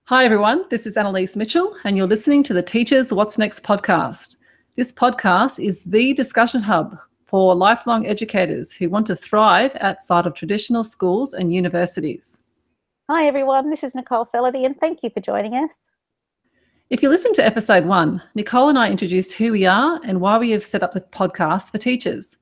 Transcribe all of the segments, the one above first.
Hi everyone, this is Annalise Mitchell and you're listening to the Teachers What's Next podcast. This podcast is the discussion hub for lifelong educators who want to thrive outside of traditional schools and universities. Hi everyone, this is Nicole Fellerty and thank you for joining us. If you listen to episode 1, Nicole and I introduced who we are and why we have set up the podcast for teachers.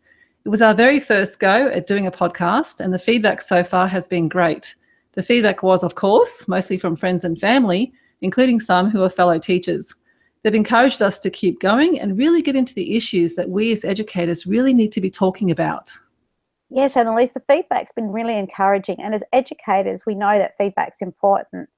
It was our very first go at doing a podcast and the feedback so far has been great. The feedback was, of course, mostly from friends and family, including some who are fellow teachers. They've encouraged us to keep going and really get into the issues that we as educators really need to be talking about. Yes, Annalise, the feedback's been really encouraging, and as educators, we know that feedback's important.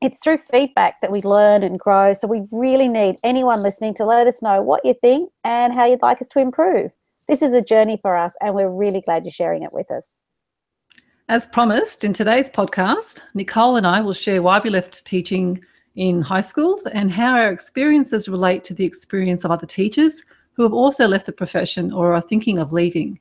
It's through feedback that we learn and grow, so we really need anyone listening to let us know what you think and how you'd like us to improve. This is a journey for us, and we're really glad you're sharing it with us. As promised, in today's podcast, Nicole and I will share why we left teaching in high schools and how our experiences relate to the experience of other teachers who have also left the profession or are thinking of leaving.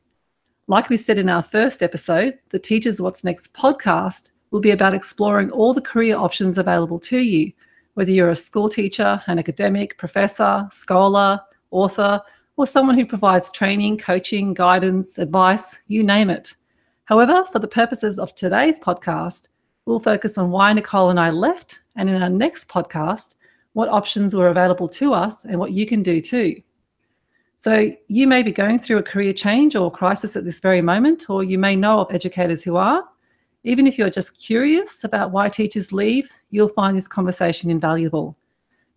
Like we said in our first episode, the Teachers What's Next podcast will be about exploring all the career options available to you, whether you're a school teacher, an academic, professor, scholar, author, or someone who provides training, coaching, guidance, advice, you name it. However, for the purposes of today's podcast, we'll focus on why Nicole and I left, and in our next podcast, what options were available to us and what you can do too. So you may be going through a career change or crisis at this very moment, or you may know of educators who are. Even if you're just curious about why teachers leave, you'll find this conversation invaluable.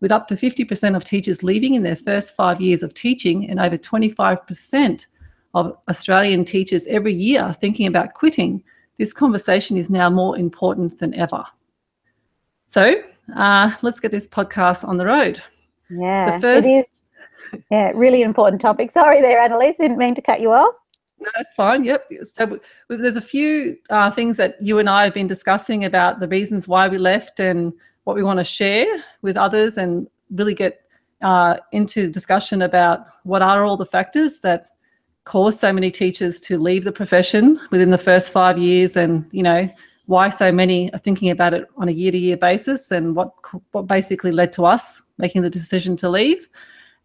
With up to 50% of teachers leaving in their first 5 years of teaching and over 25% of Australian teachers every year thinking about quitting, this conversation is now more important than ever. So let's get this podcast on the road. Yeah, it is. Yeah, really important topic. Sorry there, Annalise, didn't mean to cut you off. No, that's fine. Yep. So there's a few things that you and I have been discussing about the reasons why we left and what we want to share with others and really get into discussion about what are all the factors that cause so many teachers to leave the profession within the first 5 years, and why so many are thinking about it on a year-to-year basis, and what basically led to us making the decision to leave.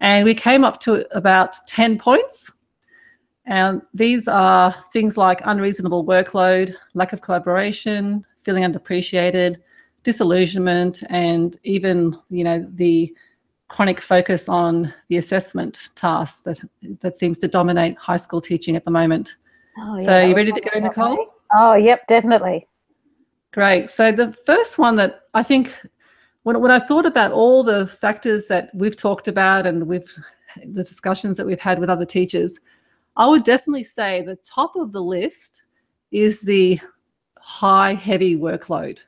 And we came up to about 10 points, and these are things like unreasonable workload, lack of collaboration, feeling underappreciated, disillusionment, and even the chronic focus on the assessment tasks that seems to dominate high school teaching at the moment. Oh, yeah, so you ready to go, Nicole? Oh, yep, definitely. Great. So the first one that I think, when I thought about all the factors that we've talked about and the discussions that we've had with other teachers, I would definitely say the top of the list is the high, heavy workload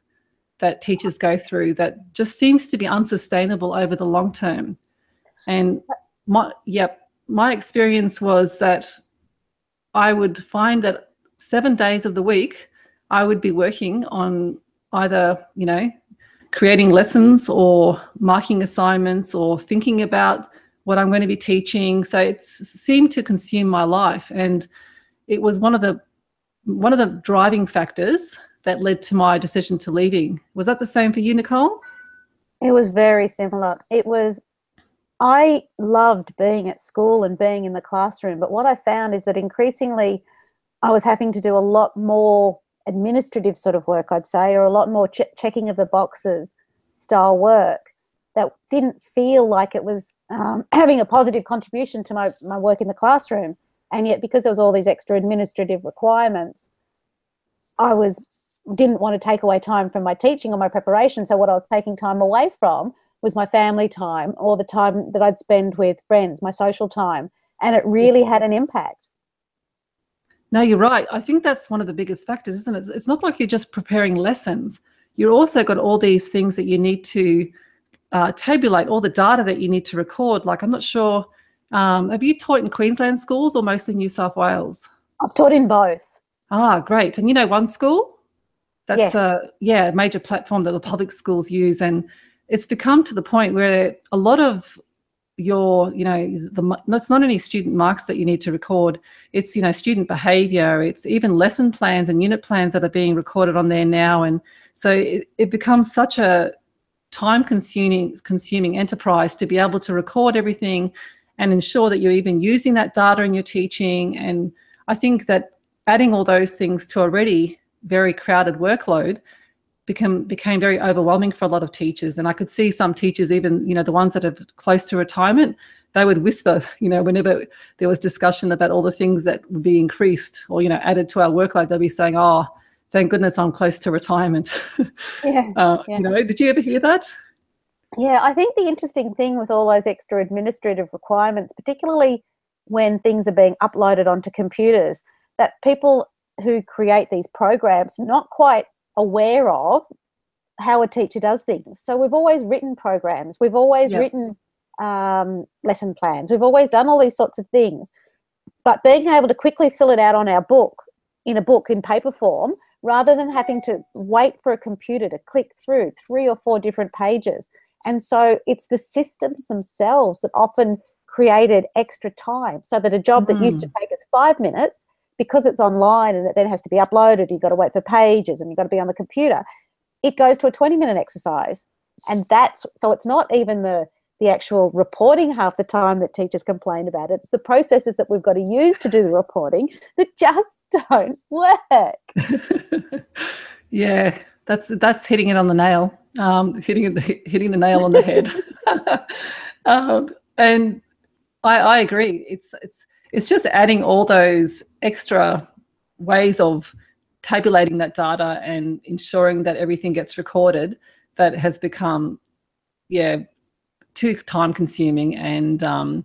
that teachers go through that just seems to be unsustainable over the long term. And my experience was that I would find that 7 days of the week I would be working on either, creating lessons or marking assignments or thinking about what I'm going to be teaching. So it seemed to consume my life, and it was one of the driving factors that led to my decision to leaving. Was that the same for you, Nicole? It was very similar. I loved being at school and being in the classroom, but what I found is that increasingly I was having to do a lot more administrative sort of work, I'd say, or a lot more checking of the boxes style work that didn't feel like it was having a positive contribution to my work in the classroom. And yet, because there was all these extra administrative requirements, I didn't want to take away time from my teaching or my preparation. So what I was taking time away from was my family time or the time that I'd spend with friends, my social time. And it really had an impact. No, you're right. I think that's one of the biggest factors, isn't it? It's not like you're just preparing lessons. You've also got all these things that you need to tabulate, all the data that you need to record. Like, I'm not sure, have you taught in Queensland schools or mostly New South Wales? I've taught in both. Ah, great. And One School? That's yes. A major platform that the public schools use, and it's become to the point where a lot of your, it's not only student marks that you need to record, it's, student behaviour, it's even lesson plans and unit plans that are being recorded on there now. And so it becomes such a time-consuming enterprise to be able to record everything and ensure that you're even using that data in your teaching. And I think that adding all those things to already very crowded workload became very overwhelming for a lot of teachers. And I could see some teachers, even, the ones that are close to retirement, they would whisper, whenever there was discussion about all the things that would be increased or, added to our workload, they'll be saying, oh, thank goodness I'm close to retirement. Yeah. Did you ever hear that? Yeah, I think the interesting thing with all those extra administrative requirements, particularly when things are being uploaded onto computers, that people who create these programs are not quite aware of how a teacher does things. So we've always written programs, we've always written lesson plans, we've always done all these sorts of things, but being able to quickly fill it out on our book in paper form, rather than having to wait for a computer to click through 3 or 4 different pages. And so it's the systems themselves that often created extra time, so that a job that used to take us 5 minutes, because it's online and it then has to be uploaded, you've got to wait for pages and you've got to be on the computer, it goes to a 20-minute exercise. And so it's not even the actual reporting half the time that teachers complain about. It's the processes that we've got to use to do the reporting that just don't work. Yeah, that's hitting it on the nail, hitting the nail on the head. And I agree. It's just adding all those extra ways of tabulating that data and ensuring that everything gets recorded that has become, too time-consuming and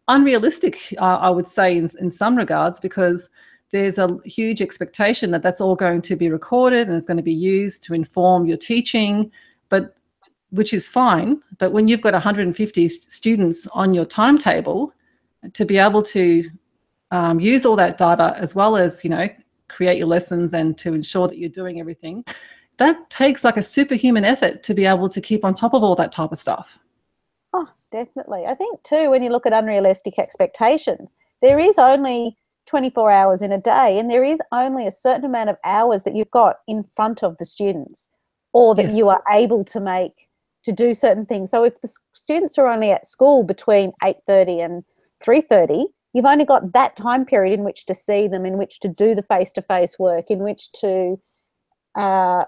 unrealistic, I would say, in some regards, because there's a huge expectation that that's all going to be recorded and it's going to be used to inform your teaching, which is fine. But when you've got 150 students on your timetable, to be able to use all that data as well as, create your lessons and to ensure that you're doing everything, that takes like a superhuman effort to be able to keep on top of all that type of stuff. Oh, definitely. I think too, when you look at unrealistic expectations, there is only 24 hours in a day, and there is only a certain amount of hours that you've got in front of the students, or that you are able to make to do certain things. So if the students are only at school between 8:30 and 3:30, you've only got that time period in which to see them, in which to do the face-to-face work, in which to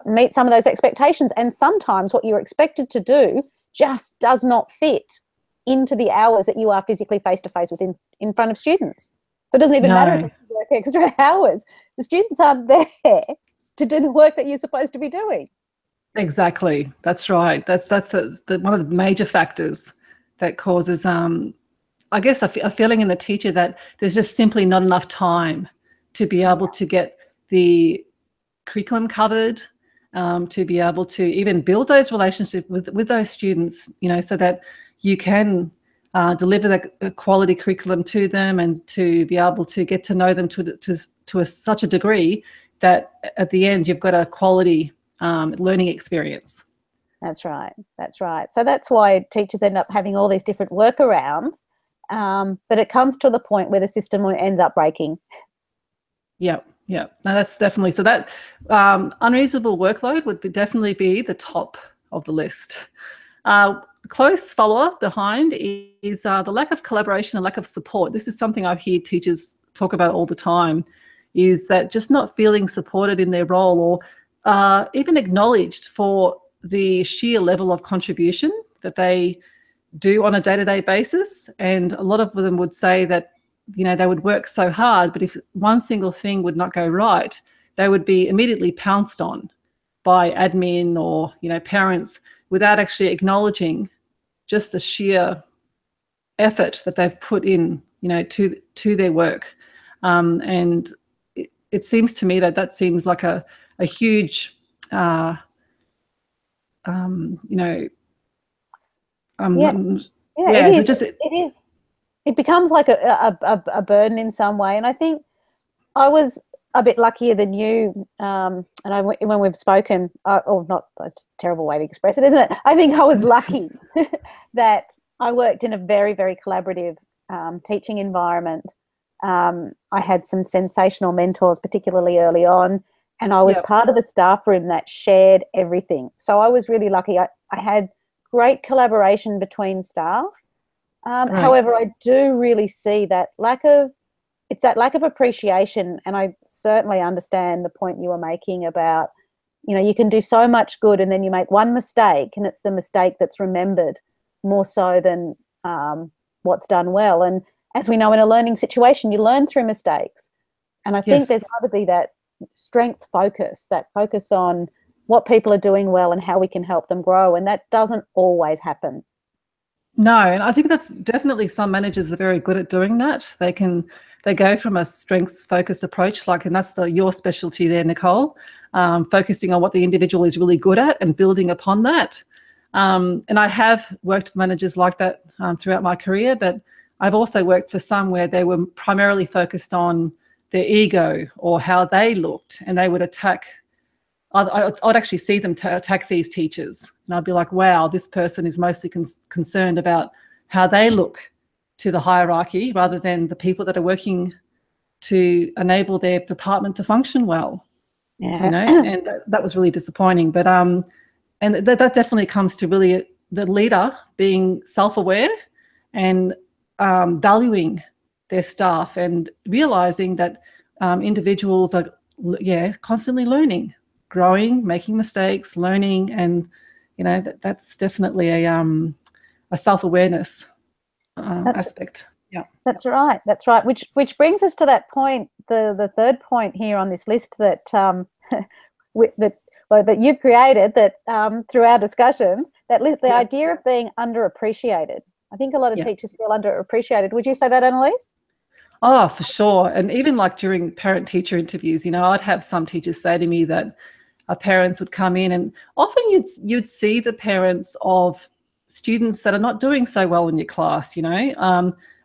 meet some of those expectations. And sometimes what you're expected to do just does not fit into the hours that you are physically face-to-face in front of students. So it doesn't even matter if you work extra hours. The students aren't there to do the work that you're supposed to be doing. Exactly. That's right. That's one of the major factors that causes, I guess, a feeling in the teacher that there's just simply not enough time to be able to get the curriculum covered, to be able to even build those relationships with those students, so that you can deliver the quality curriculum to them, and to be able to get to know them to such a degree that at the end you've got a quality learning experience. That's right. So that's why teachers end up having all these different workarounds, but it comes to the point where the system ends up breaking. Yeah, no, that's definitely, so that unreasonable workload would definitely be the top of the list. Close follow-up behind is the lack of collaboration and lack of support. This is something I hear teachers talk about all the time, is that just not feeling supported in their role, or even acknowledged for the sheer level of contribution that they do on a day-to-day basis. And a lot of them would say that, they would work so hard, but if one single thing would not go right, they would be immediately pounced on by admin or, parents, without actually acknowledging just the sheer effort that they've put in, to their work. And it seems to me that seems like a huge, It is. It becomes like a burden in some way. And I think I was a bit luckier than you. And when we've spoken, or not, it's a terrible way to express it, isn't it? I think I was lucky that I worked in a very, very collaborative teaching environment. I had some sensational mentors, particularly early on, And I was Yep. part of a staff room that shared everything. So I was really lucky. I had great collaboration between staff. Great. However, I do really see that it's that lack of appreciation. And I certainly understand the point you were making about, you can do so much good and then you make one mistake and it's the mistake that's remembered more so than what's done well. And as we know, in a learning situation, you learn through mistakes. And I think there's Yes. got to be that strength focus, that focus on what people are doing well and how we can help them grow. And that doesn't always happen. No, and I think that's definitely, some managers are very good at doing that. They go from a strengths focused approach, and that's your specialty there, Nicole, focusing on what the individual is really good at and building upon that. And I have worked with managers like that throughout my career, but I've also worked for some where they were primarily focused on their ego or how they looked, and they would attack. I'd actually see them attack these teachers, and I'd be like, wow, this person is mostly concerned about how they look to the hierarchy rather than the people that are working to enable their department to function well. Yeah. And that was really disappointing. But and that definitely comes to really the leader being self-aware and valuing their staff and realizing that individuals are constantly learning, growing, making mistakes, learning, and that's definitely a self-awareness aspect. Yeah, that's right. That's right. Which brings us to that point, the third point here on this list that that you've created, that through our discussions, the idea of being underappreciated. I think a lot of teachers feel underappreciated. Would you say that, Annalise? Oh, for sure. And even during parent-teacher interviews, I'd have some teachers say to me that parents would come in, and often you'd see the parents of students that are not doing so well in your class,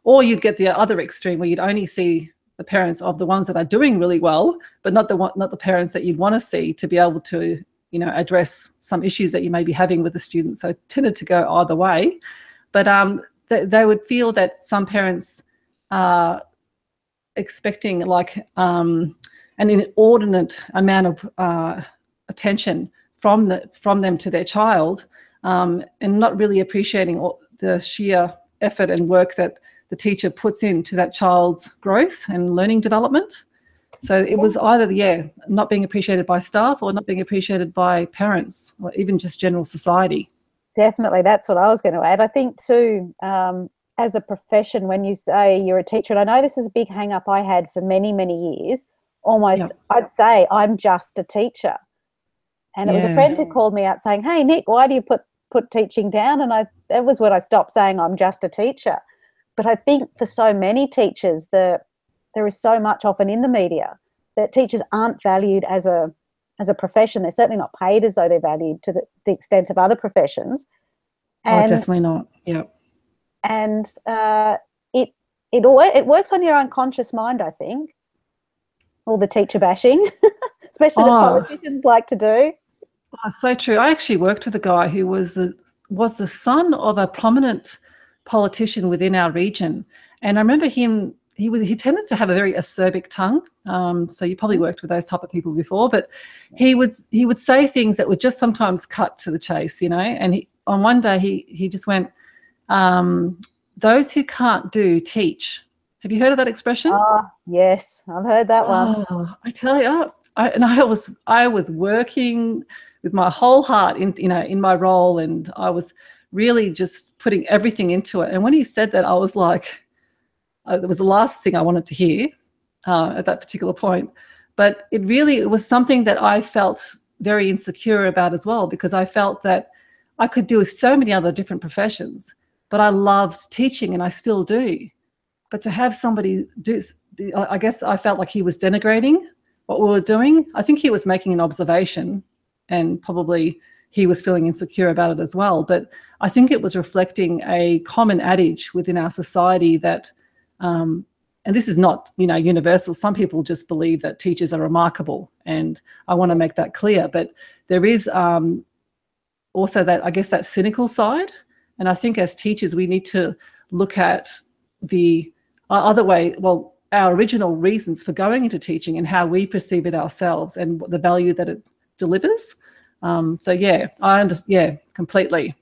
or you'd get the other extreme where you'd only see the parents of the ones that are doing really well, but not the parents that you'd want to see to be able to, address some issues that you may be having with the students. So it tended to go either way. But they would feel that some parents are expecting an inordinate amount of attention from them to their child, and not really appreciating the sheer effort and work that the teacher puts into that child's growth and learning development. So it was either, not being appreciated by staff or not being appreciated by parents or even just general society. Definitely. That's what I was going to add. I think too, as a profession, when you say you're a teacher, and I know this is a big hang up I had for many, many years, almost, I'd say I'm just a teacher. And it was a friend who called me out saying, hey, Nick, why do you put teaching down? And that was when I stopped saying I'm just a teacher. But I think for so many teachers, there is so much often in the media that teachers aren't valued as a profession. They're certainly not paid as though they're valued to the extent of other professions. And, definitely not. Yeah. And it works on your unconscious mind, I think. All the teacher bashing, especially the politicians like to do. Oh, so true. I actually worked with a guy who was the son of a prominent politician within our region, and I remember him. He tended to have a very acerbic tongue. So you probably worked with those type of people before, but he would say things that would just sometimes cut to the chase, And on one day he just went, "Those who can't do teach." Have you heard of that expression? Oh, yes, I've heard that one. Oh, I tell you, I was working with my whole heart in my role, and I was really just putting everything into it. And when he said that, I was like, it was the last thing I wanted to hear at that particular point. But it was something that I felt very insecure about as well, because I felt that I could do so many other different professions, but I loved teaching, and I still do. But to have somebody do, I guess I felt like he was denigrating what we were doing. I think he was making an observation, and probably he was feeling insecure about it as well. But I think it was reflecting a common adage within our society that, and this is not, universal. Some people just believe that teachers are remarkable, and I want to make that clear. But there is also that, I guess, that cynical side. And I think as teachers, we need to look at the other way. Well, our original reasons for going into teaching and how we perceive it ourselves and the value that it delivers. So yeah, completely.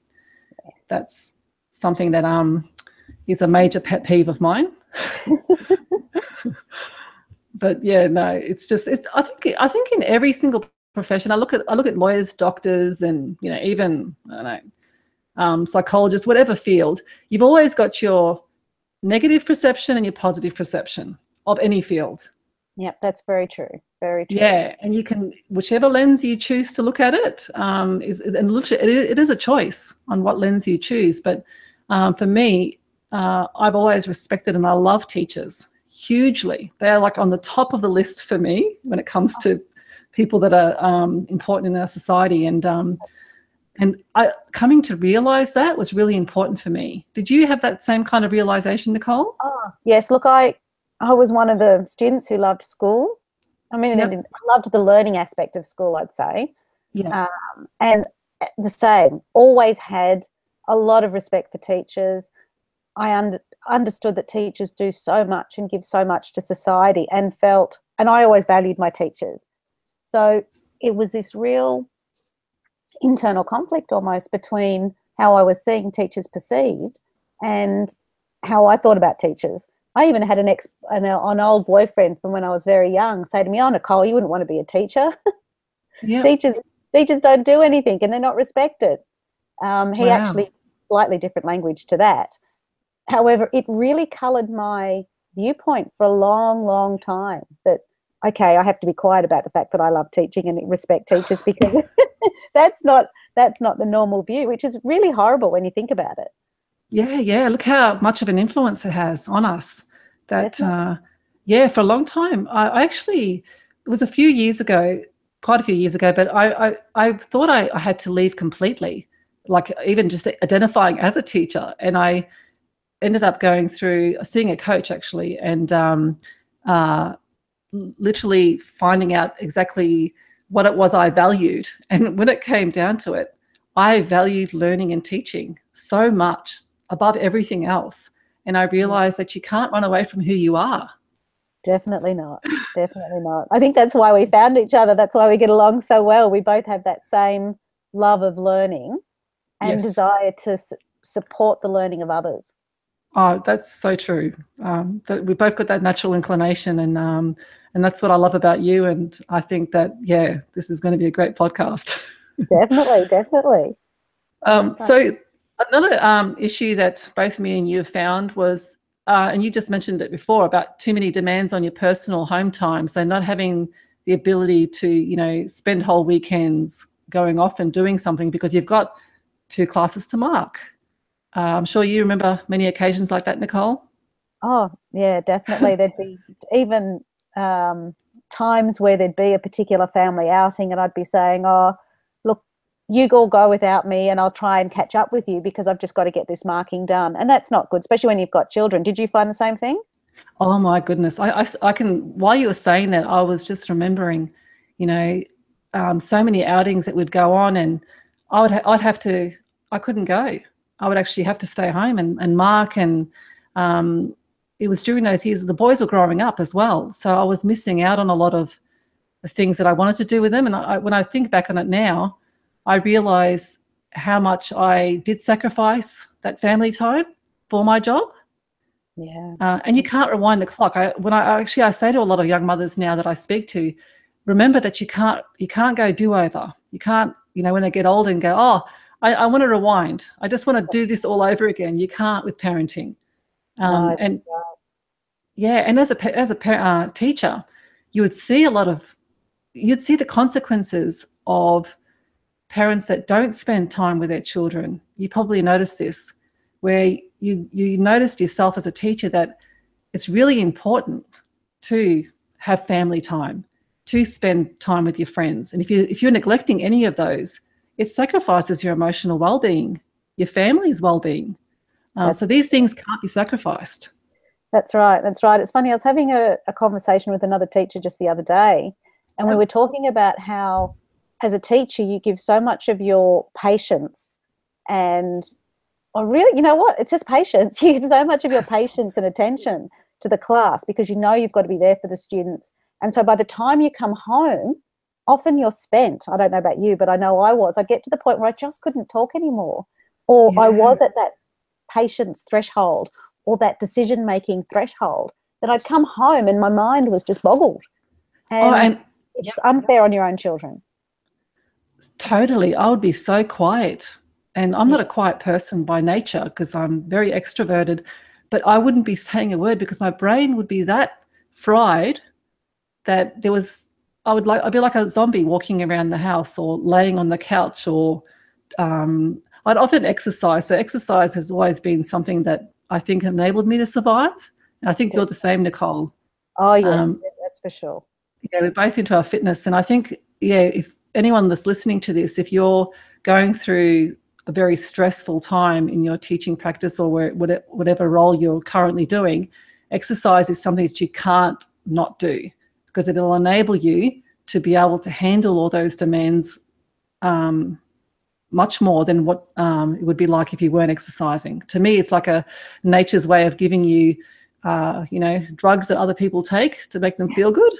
Yes. That's something that is a major pet peeve of mine. But yeah, no, it's I think in every single profession, I look at lawyers, doctors, and even I don't know, psychologists, whatever field, you've always got your negative perception and your positive perception of any field. Yep, that's very true. Very true. Yeah, and you can, whichever lens you choose to look at it, and literally it is a choice on what lens you choose. But for me, I've always respected and I love teachers hugely. They're like on the top of the list for me when it comes to people that are important in our society. And coming to realize that was really important for me. Did you have that same kind of realization, Nicole? Oh, yes. Look, I was one of the students who loved school. I mean, Yep. I loved the learning aspect of school, I'd say. Yeah. And the same, always had a lot of respect for teachers. I understood that teachers do so much and give so much to society, and I always valued my teachers. So it was this real internal conflict almost between how I was seeing teachers perceived and how I thought about teachers. I even had an old boyfriend from when I was very young say to me, "Oh, Nicole, you wouldn't want to be a teacher. Yeah. Teachers don't do anything and they're not respected." He Wow. actually slightly different language to that. However, it really coloured my viewpoint for a long, long time that, okay, I have to be quiet about the fact that I love teaching and respect teachers, because that's not the normal view, which is really horrible when you think about it. Yeah. Look how much of an influence it has on us. That, for a long time. I actually, it was a few years ago, quite a few years ago, but I thought I had to leave completely, like even just identifying as a teacher. And I ended up seeing a coach actually, and literally finding out exactly what it was I valued. And when it came down to it, I valued learning and teaching so much above everything else. And I realized that you can't run away from who you are. Definitely not. Definitely not. I think that's why we found each other. That's why we get along so well. We both have that same love of learning and desire to support the learning of others. Oh, that's so true. That we both got that natural inclination, and that's what I love about you. And I think that this is going to be a great podcast. Definitely. So another issue that both me and you have found was, and you just mentioned it before, about too many demands on your personal home time. So not having the ability to, spend whole weekends going off and doing something because you've got 2 classes to mark. I'm sure you remember many occasions like that, Nicole. Oh, yeah, definitely. There'd be even times where there'd be a particular family outing and I'd be saying, "Oh, look, you all go without me and I'll try and catch up with you because I've just got to get this marking done." And that's not good, especially when you've got children. Did you find the same thing? Oh my goodness. I can, while you were saying that, I was just remembering, so many outings that would go on, and I couldn't go. I would actually have to stay home and mark. And it was during those years, the boys were growing up as well. So I was missing out on a lot of the things that I wanted to do with them. And when I think back on it now, I realize how much I did sacrifice that family time for my job. Yeah. And you can't rewind the clock. I say to a lot of young mothers now that I speak to, remember that you can't go do over. You can't, when they get older and go, "Oh, I want to rewind. I just want to do this all over again." You can't with parenting. And as a teacher, you'd see the consequences of parents that don't spend time with their children. You probably noticed this, where you noticed yourself as a teacher that it's really important to have family time, to spend time with your friends. And if you're neglecting any of those, it sacrifices your emotional well-being, your family's well-being. So these things can't be sacrificed. That's right. It's funny, I was having a conversation with another teacher just the other day, and we were talking about how, as a teacher, you give so much of your patience and, or really, you know what, it's just patience. You give so much of your patience and attention to the class because you know you've got to be there for the students. And so by the time you come home, often you're spent. I don't know about you, but I know I was. I get to the point where I just couldn't talk anymore, or I was at that patience threshold or that decision-making threshold that I'd come home and my mind was just boggled. And it's unfair on your own children. Totally. I would be so quiet. And I'm not a quiet person by nature because I'm very extroverted, but I wouldn't be saying a word because my brain would be that fried that I'd be like a zombie walking around the house or laying on the couch, or I'd often exercise. So exercise has always been something that I think enabled me to survive. And I think you're the same, Nicole. Oh, yes, that's for sure. Yeah, we're both into our fitness. And I think, if anyone that's listening to this, if you're going through a very stressful time in your teaching practice or whatever role you're currently doing, exercise is something that you can't not do because it'll enable you to be able to handle all those demands much more than what it would be like if you weren't exercising. To me, it's like a nature's way of giving you, drugs that other people take to make them feel good.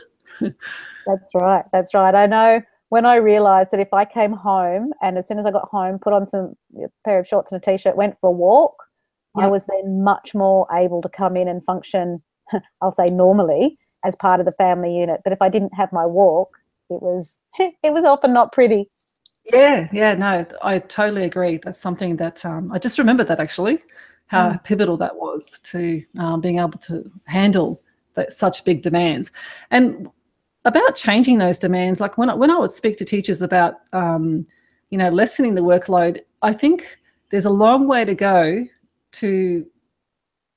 That's right. That's right. I know when I realized that if I came home and as soon as I got home, put on a pair of shorts and a t-shirt, went for a walk, I was then much more able to come in and function, I'll say normally, as part of the family unit. But if I didn't have my walk, it was often not pretty. Yeah, no, I totally agree. That's something that I just remembered that actually, how pivotal that was to being able to handle such big demands. And about changing those demands, like when I would speak to teachers about, lessening the workload, I think there's a long way to go to,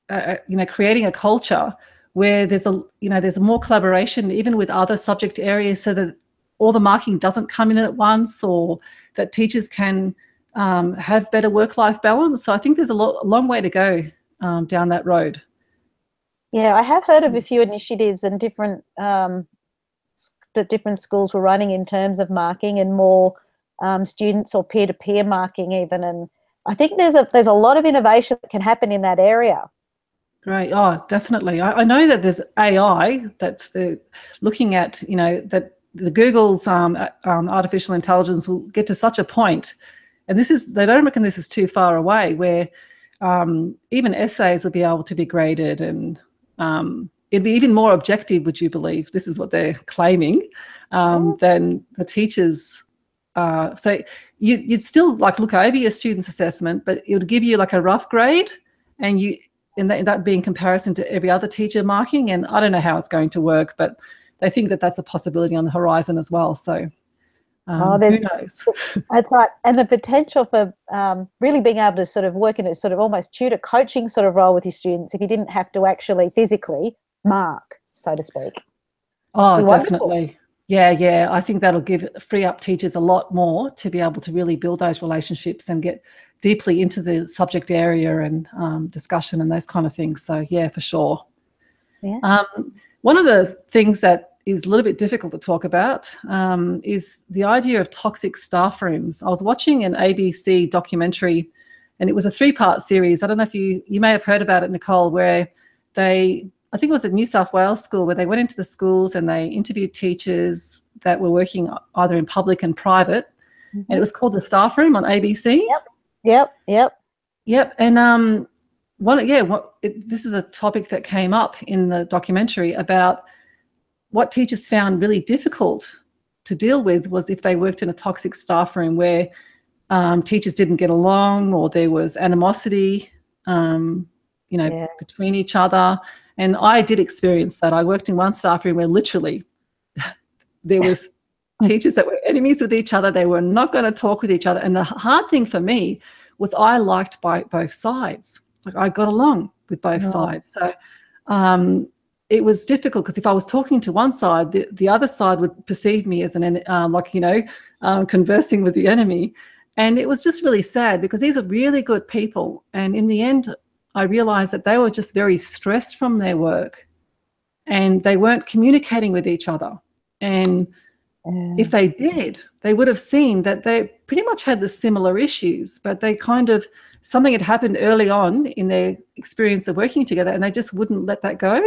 creating a culture where there's more collaboration, even with other subject areas, so that all the marking doesn't come in at once, or that teachers can have better work-life balance. So I think there's a long way to go down that road. Yeah, I have heard of a few initiatives and different that different schools were running in terms of marking and more students or peer-to-peer marking even. And I think there's a lot of innovation that can happen in that area. Great. Oh, definitely. I know that there's AI that they're looking at, that the Google's artificial intelligence will get to such a point, and they don't reckon this is too far away, where even essays will be able to be graded, and it'd be even more objective, would you believe? This is what they're claiming, than the teachers. So you'd still look over your student's assessment, but it would give you like a rough grade, and that be in comparison to every other teacher marking. And I don't know how it's going to work, but they think that that's a possibility on the horizon as well. So who knows? That's right. And the potential for really being able to sort of work in a sort of almost tutor coaching sort of role with your students if you didn't have to actually physically mark, so to speak. Oh, definitely. Yeah. I think that'll free up teachers a lot more to be able to really build those relationships and get deeply into the subject area and discussion and those kind of things. So yeah, for sure. Yeah. One of the things that is a little bit difficult to talk about is the idea of toxic staff rooms. I was watching an ABC documentary, and it was a 3-part series. I don't know if you may have heard about it, Nicole, where I think it was at New South Wales school, where they went into the schools and they interviewed teachers that were working either in public and private. And it was called The Staff Room on ABC. Yep. And this is a topic that came up in the documentary about what teachers found really difficult to deal with was if they worked in a toxic staff room where teachers didn't get along, or there was animosity, between each other. And I did experience that. I worked in one staff room where literally there was teachers that were enemies with each other. They were not going to talk with each other. And the hard thing for me was I liked both sides. Like I got along with both sides. So it was difficult because if I was talking to one side, the other side would perceive me as conversing with the enemy. And it was just really sad because these are really good people. And in the end, I realized that they were just very stressed from their work and they weren't communicating with each other. And if they did, they would have seen that they pretty much had the similar issues, but they kind of something had happened early on in their experience of working together, and they just wouldn't let that go.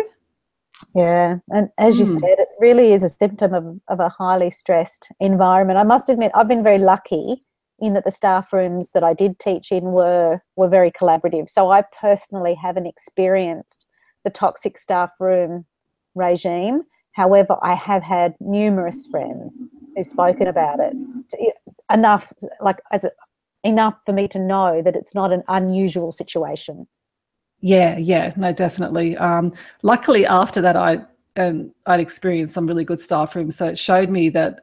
Yeah, and as you said, it really is a symptom of a highly stressed environment. I must admit, I've been very lucky in that the staff rooms that I did teach in were very collaborative. So I personally haven't experienced the toxic staff room regime. However, I have had numerous friends who've spoken about it enough, enough for me to know that it's not an unusual situation. Yeah, no, definitely. Luckily, after that, I'd experienced some really good staff rooms, so it showed me that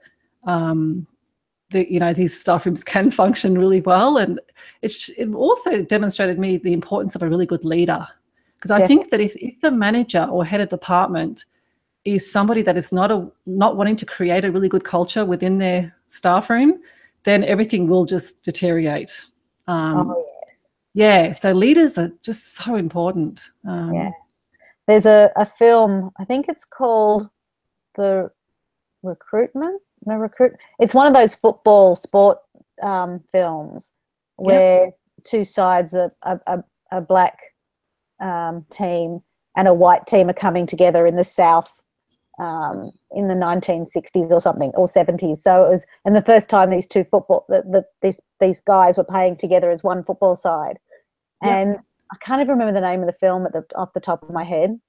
these staff rooms can function really well, and it also demonstrated me the importance of a really good leader, because I think that if the manager or head of department is somebody that is not wanting to create a really good culture within their staff room, then everything will just deteriorate. Yeah, so leaders are just so important. There's a film, I think it's called The Recruitment. It's one of those football sport films where two sides, a black team and a white team, are coming together in the South in the 1960s or something, or 70s. So it was, and the first time these two these guys were playing together as one football side. And I can't even remember the name of the film off the top of my head,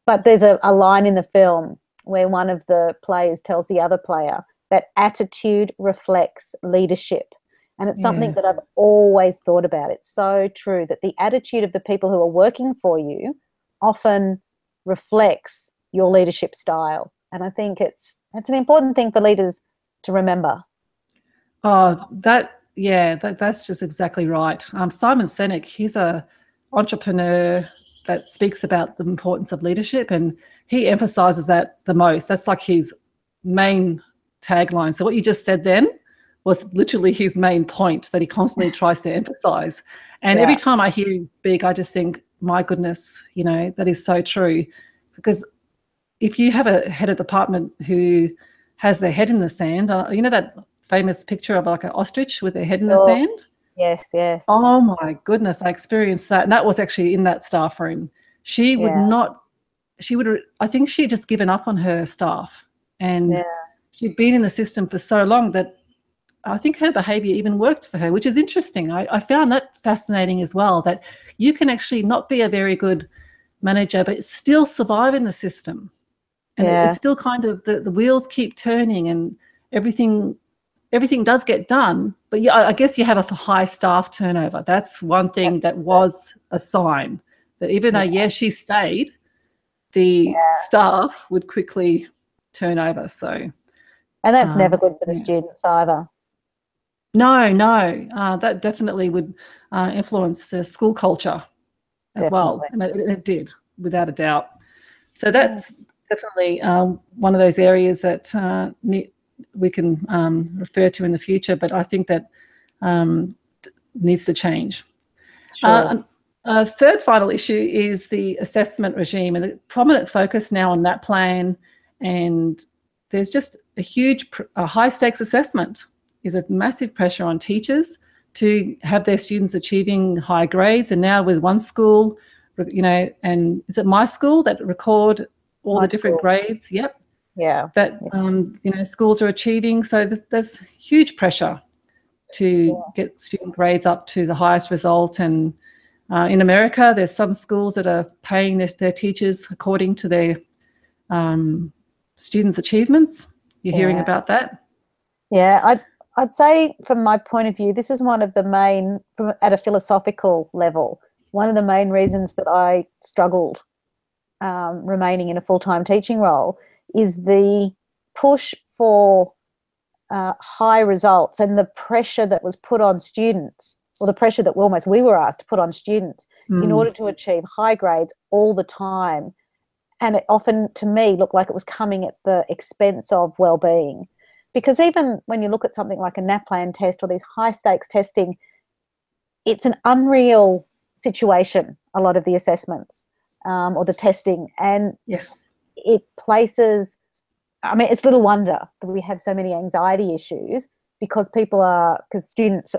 but there's a line in the film where one of the players tells the other player that attitude reflects leadership. And it's something that I've always thought about. It's so true that the attitude of the people who are working for you often reflects your leadership style. And I think it's an important thing for leaders to remember. Oh, that's just exactly right. Simon Sinek, he's a entrepreneur that speaks about the importance of leadership, and he emphasizes that the most. That's like his main tagline. So what you just said then was literally his main point that he constantly tries to emphasize. And every time I hear him speak, I just think, my goodness, that is so true. Because if you have a head of department who has their head in the sand, that famous picture of like an ostrich with their head in the sand? Yes. Oh my goodness, I experienced that. And that was actually in that staff room. I think she'd just given up on her staff, and she'd been in the system for so long that I think her behavior even worked for her, which is interesting. I found that fascinating as well, that you can actually not be a very good manager, but still survive in the system. And it's still kind of, the wheels keep turning and everything does get done. But I guess you have a high staff turnover. That's one thing that was a sign that even though, she stayed, the staff would quickly turn over. So, and that's never good for the students either. No, that definitely would influence the school culture as well, and it did, without a doubt. So that's definitely one of those areas that we can refer to in the future, but I think that needs to change. Sure. A third final issue is the assessment regime, and the prominent focus now on that plan, and there's just a high-stakes assessment is a massive pressure on teachers to have their students achieving high grades. And now with one school, and is it my school that record all the different grades? Yep. Yeah. That, schools are achieving. So there's huge pressure to get student grades up to the highest result. And in America, there's some schools that are paying their teachers according to their students' achievements. You're hearing about that? Yeah, I'd say from my point of view, this is one of the main, at a philosophical level, one of the main reasons that I struggled remaining in a full-time teaching role is the push for high results and the pressure that was put on students, or the pressure that we were asked to put on students in order to achieve high grades all the time. And it often, to me, looked like it was coming at the expense of well-being. Because even when you look at something like a NAPLAN test or these high-stakes testing, it's an unreal situation, a lot of the assessments or the testing. And it places, it's little wonder that we have so many anxiety issues because students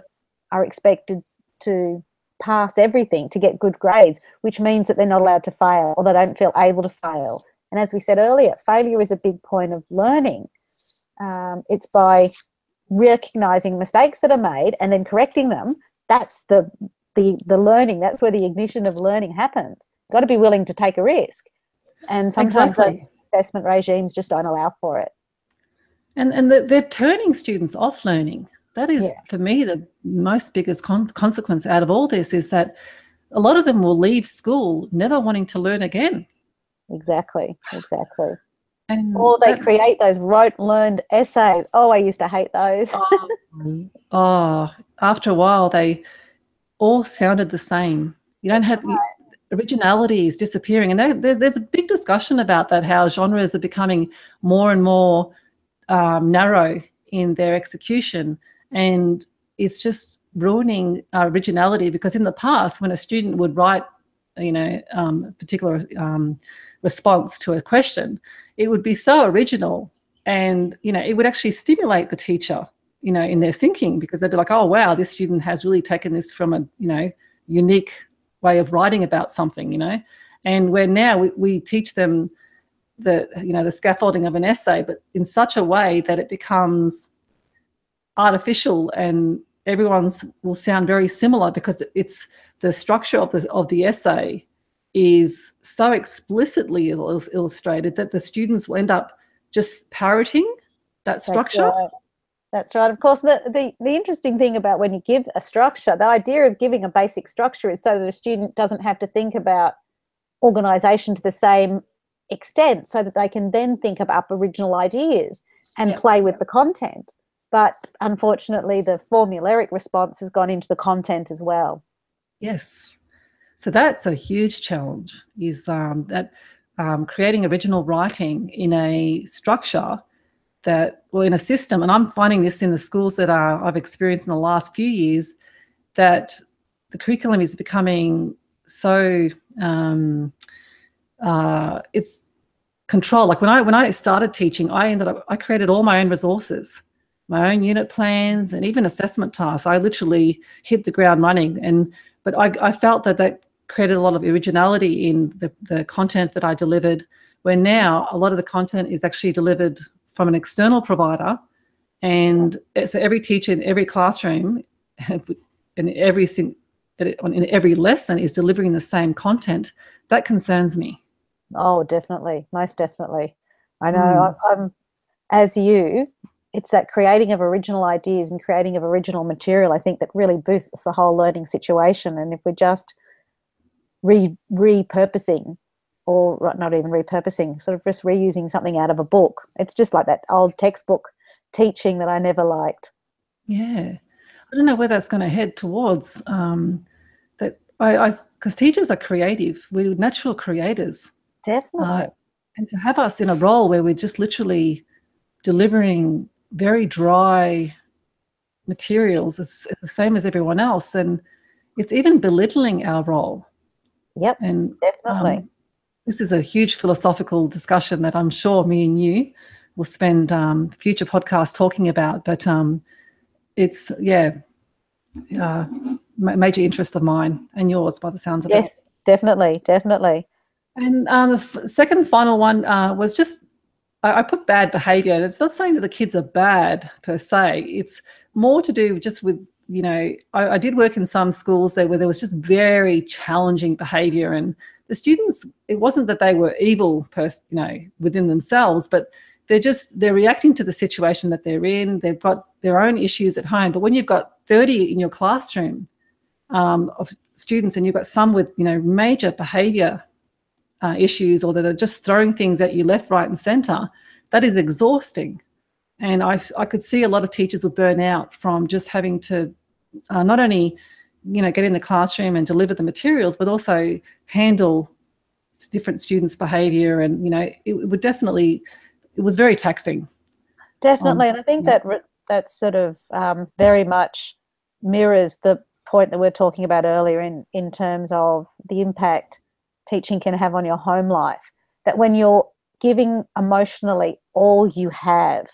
are expected to pass everything to get good grades, which means that they're not allowed to fail or they don't feel able to fail. And as we said earlier, failure is a big point of learning. It's by recognizing mistakes that are made and then correcting them. That's the learning. That's where the ignition of learning happens. You've got to be willing to take a risk. And sometimes those assessment regimes just don't allow for it. And they're turning students off learning. That is, for me, the most biggest consequence out of all this is that a lot of them will leave school never wanting to learn again. Exactly. And or they create those rote-learned essays. Oh, I used to hate those. After a while, they all sounded the same. You don't have originality is disappearing, and there's a big discussion about that. How genres are becoming more and more narrow in their execution, and it's just ruining originality. Because in the past, when a student would write, a particular response to a question, it would be so original, and it would actually stimulate the teacher, in their thinking, because they'd be like, oh wow, this student has really taken this from a unique way of writing about something, and where now we teach them the scaffolding of an essay, but in such a way that it becomes artificial and everyone's will sound very similar, because it's the structure of the essay is so explicitly illustrated that the students will end up just parroting that structure. That's right. Of course, the interesting thing about when you give a structure, the idea of giving a basic structure is so that a student doesn't have to think about organisation to the same extent, so that they can then think up original ideas and play with the content. But unfortunately, the formulaic response has gone into the content as well. Yes. So that's a huge challenge, is creating original writing in a structure in a system. And I'm finding this in the schools that I've experienced in the last few years, that the curriculum is becoming so it's controlled. Like when I started teaching, I created all my own resources, my own unit plans, and even assessment tasks. I literally hit the ground running. But I felt that created a lot of originality in the content that I delivered, where now a lot of the content is actually delivered from an external provider. And so every teacher in every classroom and in every lesson is delivering the same content. That concerns me. Oh, definitely. Most definitely. I know. I'm, as you, it's that creating of original ideas and creating of original material, I think, that really boosts the whole learning situation. And if we're just repurposing, or not even repurposing, sort of just reusing something out of a book, it's just like that old textbook teaching that I never liked. Yeah. I don't know where that's going to head towards. That because teachers are creative. We're natural creators. Definitely. And to have us in a role where we're just literally delivering very dry materials is the same as everyone else, and it's even belittling our role. Yep, and definitely. This is a huge philosophical discussion that I'm sure me and you will spend future podcasts talking about, but it's major interest of mine and yours by the sounds of it. Yes, definitely. And the second final one was just, I put bad behaviour, and it's not saying that the kids are bad per se. It's more to do just with, I did work in some schools where there was just very challenging behaviour, and the students, it wasn't that they were evil within themselves, but they're reacting to the situation that they're in. They've got their own issues at home. But when you've got 30 in your classroom of students, and you've got some with, major behaviour issues, or that are just throwing things at you left, right and centre, that is exhausting. And I could see a lot of teachers would burn out from just having to not only, get in the classroom and deliver the materials, but also handle different students' behaviour. And, it was very taxing. Definitely. And I think that sort of very much mirrors the point that we were talking about earlier in terms of the impact teaching can have on your home life, that when you're giving emotionally all you have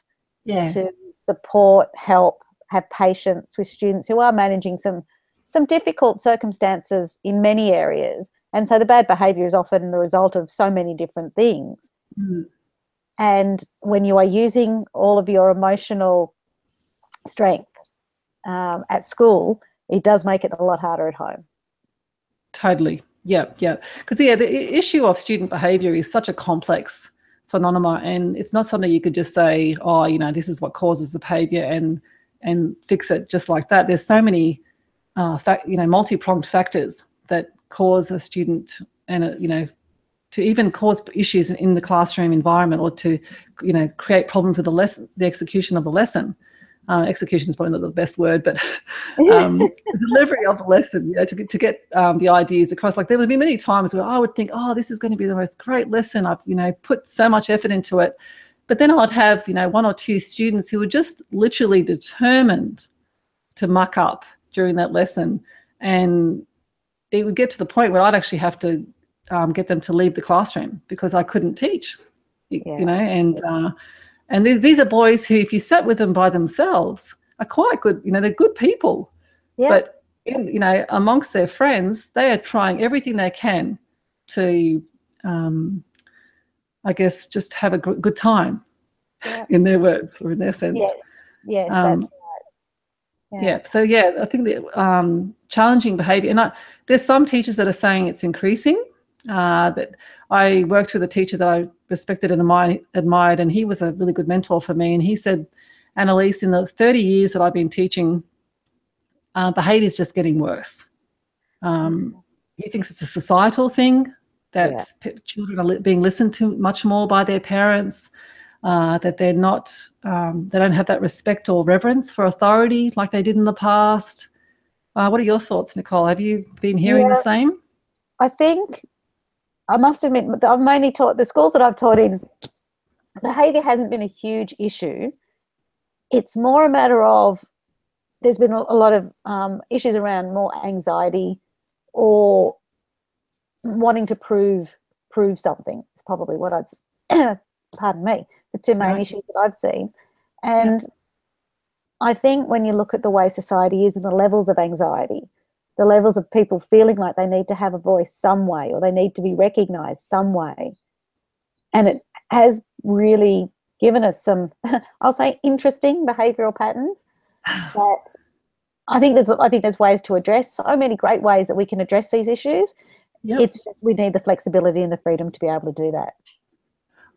to support, help, have patience with students who are managing some some difficult circumstances in many areas. And so the bad behaviour is often the result of so many different things. Mm. And when you are using all of your emotional strength at school, it does make it a lot harder at home. Totally. Yeah, yeah. Because, yeah, the issue of student behaviour is such a complex phenomenon, and it's not something you could just say, oh, you know, this is what causes the behaviour and fix it just like that. There's so many, multi-pronged factors that cause a student and, to even cause issues in the classroom environment, or to, create problems with the execution of the lesson. Execution is probably not the best word, but the delivery of the lesson, to get the ideas across. Like, there would be many times where I would think, oh, this is going to be the most great lesson. I've, put so much effort into it. But then I'd have, one or two students who were just literally determined to muck up during that lesson. And it would get to the point where I'd actually have to get them to leave the classroom because I couldn't teach, and these are boys who, if you sat with them by themselves, are quite good. They're good people. Yeah. But, amongst their friends, they are trying everything they can to, I guess, just have a good time, in their words or in their sense. Yes, that's right. Yeah. So, I think that challenging behaviour, and there's some teachers that are saying it's increasing. That I worked with a teacher that I respected and admired, and he was a really good mentor for me. And he said, Annalise, in the 30 years that I've been teaching, behaviour is just getting worse. He thinks it's a societal thing, that children are being listened to much more by their parents, that they're not, they don't have that respect or reverence for authority like they did in the past. What are your thoughts, Nicole? Have you been hearing the same? I think, I must admit, I've mainly taught, the schools that I've taught in, behaviour hasn't been a huge issue. It's more a matter of, there's been a lot of issues around more anxiety or wanting to prove something. It's probably what I'd, pardon me, the two main issues that I've seen. And I think when you look at the way society is and the levels of anxiety, the levels of people feeling like they need to have a voice some way, or they need to be recognised some way. And it has really given us some, I'll say, interesting behavioural patterns that I think there's ways to address, so many great ways that we can address these issues. Yep. It's just we need the flexibility and the freedom to be able to do that.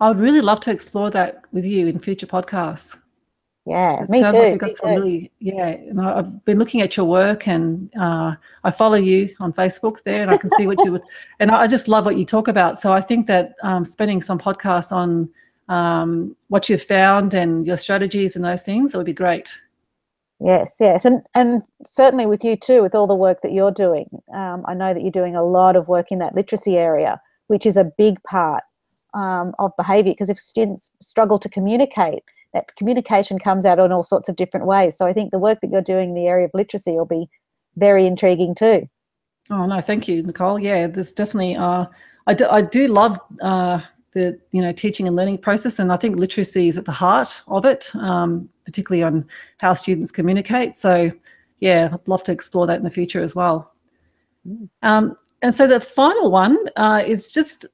I would really love to explore that with you in future podcasts. Yeah, it me sounds too. Like you've got some really, and I've been looking at your work, and I follow you on Facebook there, and I can see what you would, and I just love what you talk about. So I think that spending some podcasts on what you've found and your strategies and those things, it would be great. Yes, and certainly with you too, with all the work that you're doing. I know that you're doing a lot of work in that literacy area, which is a big part of behaviour, because if students struggle to communicate, that communication comes out in all sorts of different ways. So I think the work that you're doing in the area of literacy will be very intriguing too. Oh, no, thank you, Nicole. Yeah, there's definitely, I do love the teaching and learning process, and I think literacy is at the heart of it, particularly on how students communicate. So, yeah, I'd love to explore that in the future as well. And so the final one is just,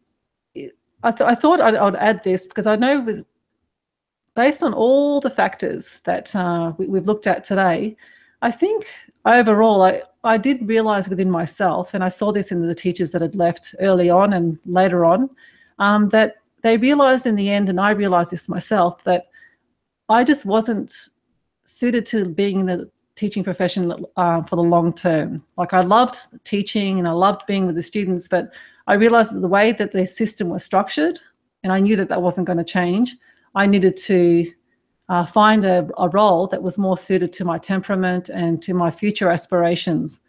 I thought I'd add this, because I know based on all the factors that we've looked at today, I think overall I did realise within myself, and I saw this in the teachers that had left early on and later on, that they realised in the end, and I realised this myself, that I just wasn't suited to being in the teaching profession for the long term. Like, I loved teaching and I loved being with the students, but I realised that the way that their system was structured, and I knew that that wasn't going to change, I needed to find a role that was more suited to my temperament and to my future aspirations.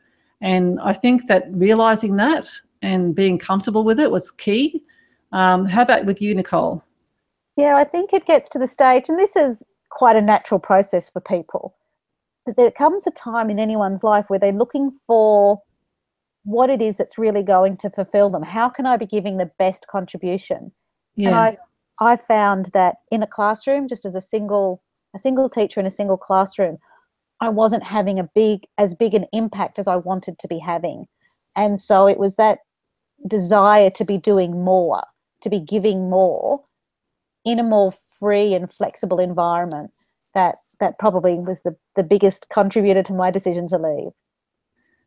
And I think that realising that and being comfortable with it was key. How about with you, Nicole? Yeah, I think it gets to the stage, and this is quite a natural process for people, that there comes a time in anyone's life where they're looking for what it is that's really going to fulfill them. How can I be giving the best contribution? Yeah. And I found that in a classroom, just as a single teacher in a single classroom, I wasn't having as big an impact as I wanted to be having. And so it was that desire to be doing more, to be giving more in a more free and flexible environment that probably was the biggest contributor to my decision to leave.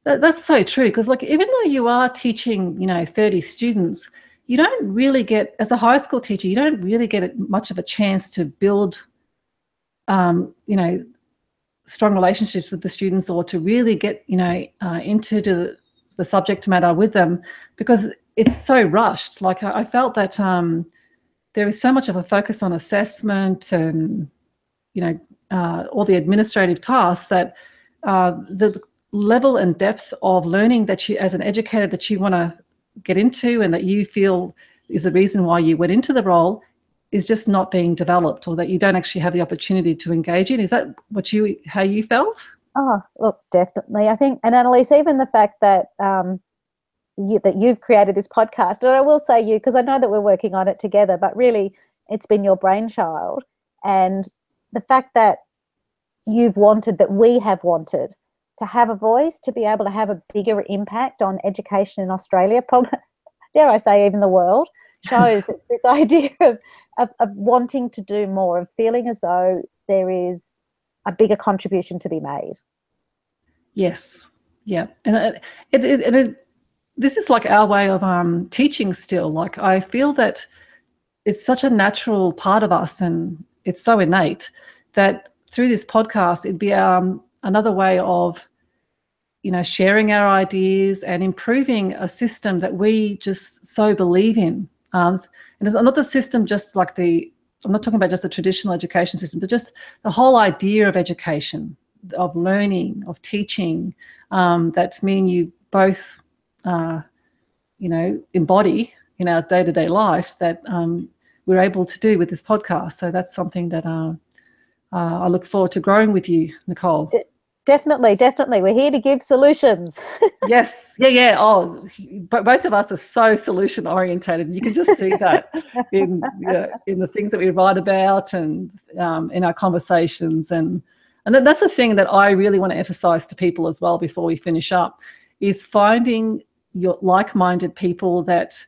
That's so true, because like even though you are teaching, 30 students, you don't really get, as a high school teacher, you don't really get much of a chance to build, strong relationships with the students, or to really get, into the subject matter with them, because it's so rushed. Like I felt that there is so much of a focus on assessment and, all the administrative tasks, that the level and depth of learning that you, as an educator, that you want to get into and that you feel is the reason why you went into the role, is just not being developed, or that you don't actually have the opportunity to engage in. Is that how you felt? Oh, look, definitely. I think, and Annalise, even the fact that that you've created this podcast, and I will say you, because I know that we're working on it together, but really it's been your brainchild. And the fact that that we have wanted to have a voice, to be able to have a bigger impact on education in Australia, probably, dare I say even the world, shows it's this idea of wanting to do more, of feeling as though there is a bigger contribution to be made. Yes. Yeah. And this is like our way of teaching still. Like I feel that it's such a natural part of us, and it's so innate, that through this podcast, it'd be another way of, sharing our ideas and improving a system that we just so believe in. And it's not the system just like I'm not talking about just the traditional education system, but just the whole idea of education, of learning, of teaching, that me and you both, embody in our day-to-day life, that we're able to do with this podcast. So that's something that I look forward to growing with you, Nicole. Definitely. We're here to give solutions. Yes. Yeah. Oh, but both of us are so solution orientated. You can just see that in the things that we write about, and in our conversations. And that's the thing that I really want to emphasize to people as well before we finish up, is finding your like-minded people that,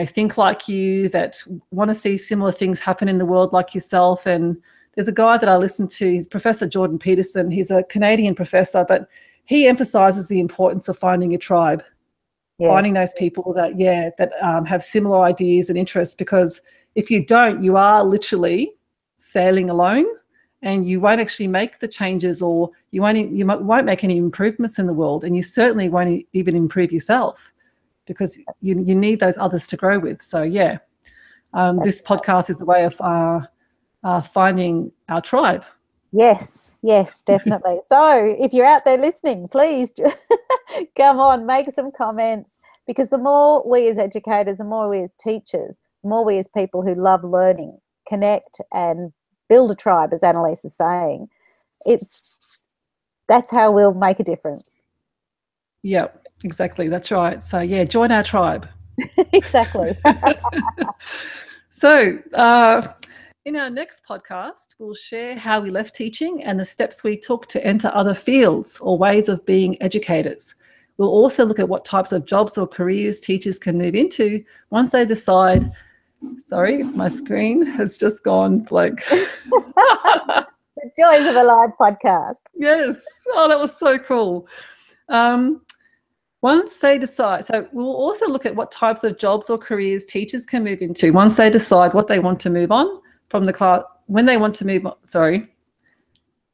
think like you, that want to see similar things happen in the world like yourself. And there's a guy that I listen to, he's Professor Jordan Peterson. He's a Canadian professor, but he emphasizes the importance of finding a tribe, finding those people that have similar ideas and interests, because if you don't, you are literally sailing alone, and you won't actually make the changes, or you won't make any improvements in the world, and you certainly won't even improve yourself, because you need those others to grow with. So this podcast is a way of finding our tribe. Yes, definitely. So if you're out there listening, please come on, make some comments, because the more we as educators, the more we as teachers, the more we as people who love learning connect and build a tribe, as Annalise is saying, that's how we'll make a difference. Yeah, exactly. That's right. So join our tribe. Exactly. So in our next podcast, we'll share how we left teaching and the steps we took to enter other fields or ways of being educators. We'll also look at what types of jobs or careers teachers can move into once they decide. Sorry, my screen has just gone blank. The joys of a live podcast. Yes. Oh, that was so cool. Once they decide, so we'll also look at what types of jobs or careers teachers can move into once they decide what they want to move on from the class, when they want to move on.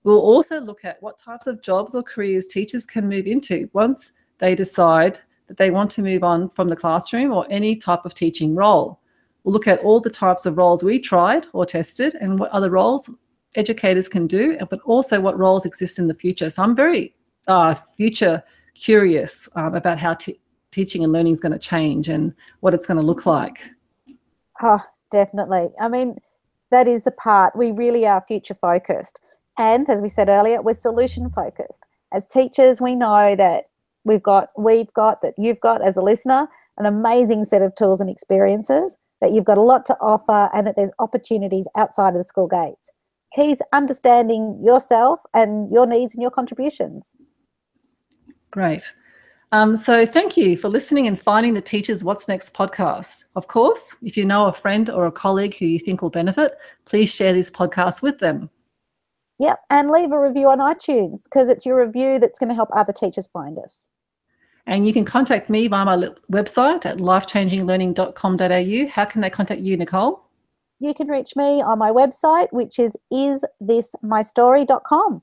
We'll also look at what types of jobs or careers teachers can move into once they decide that they want to move on from the classroom or any type of teaching role. We'll look at all the types of roles we tried or tested, and what other roles educators can do, but also what roles exist in the future. So I'm very future curious about how teaching and learning is going to change and what it's going to look like. Oh, definitely. I mean, that is the part. We really are future focused. And as we said earlier, we're solution focused. As teachers, we know that we've got, that you've got as a listener, an amazing set of tools and experiences, that you've got a lot to offer, and that there's opportunities outside of the school gates. key's understanding yourself and your needs and your contributions. Great. So thank you for listening and finding the Teachers What's Next podcast. Of course, if you know a friend or a colleague who you think will benefit, please share this podcast with them. Yep, and leave a review on iTunes, because it's your review that's going to help other teachers find us. And you can contact me via my website at lifechanginglearning.com.au. How can they contact you, Nicole? You can reach me on my website, which is isthismystory.com.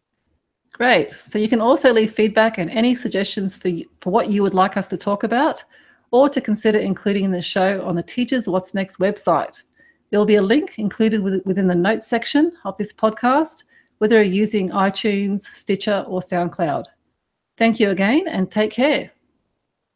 Great. So you can also leave feedback and any suggestions for what you would like us to talk about or to consider including in the show on the Teachers What's Next website. There will be a link included within the notes section of this podcast, whether you're using iTunes, Stitcher, or SoundCloud. Thank you again and take care.